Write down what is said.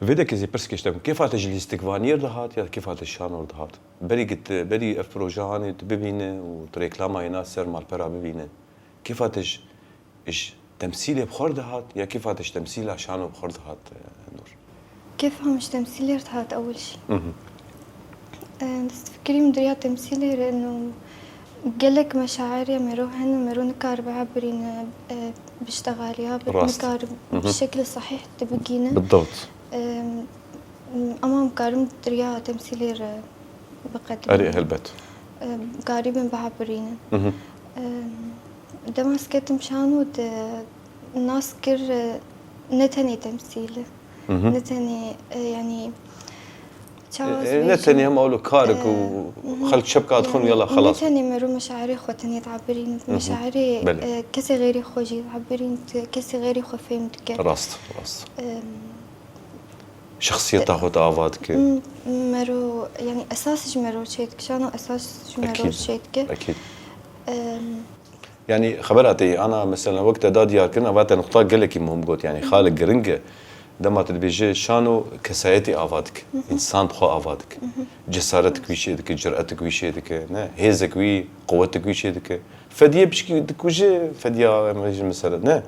فيدا كزي برسكشتم كيف تجلستك فانير دهات يا كيف تشانور دهات بري قلت بري اف بروجاني تبينه وتريكلاما يناسر مال برا ببينه كيف ايش تمثيلي بخور دهات يا كيف تمثيلها شانو بخور دهات نور كيف مش تمثيلي ارتحت أول شي بس تفكري مدريات تمثيلي لأنه قالك مشاعري مروحن مرو نكار بعبرين بشتغاليها بنكار بالشكل الصحيح تبقينا بالضبط أمام كارم دريا تمثيلي بقدم أري هلبت قريبا بعبرين دماسكت مشانو الناس كر نتني تمثيله نتني يعني نتني هم أقولوا كارك وخلق شبكة أدخل يلا خلاص نتني مرو مشاعري خوتني تعبرين مشاعري كسي غيري خوجي تعبرين كسي غيري خو فهمتك راست شخصيتها خو تعافاتك مرو يعني أساس مرو شيتك شانو أساس مرو شيتك أكيد يعني خبراتي أنا مثلا وقت داد يار كنا وقت نقطة قال لك مهم قلت يعني خالق جرينجة دما تدبيجي شانو كسايتي آفاتك إنسان بخو آفاتك جسارتك ويشيدك جرأتك ويشيدك نه هيزك وي قوتك ويشيدك فديه بشكي دك وجه فديه مثلا نه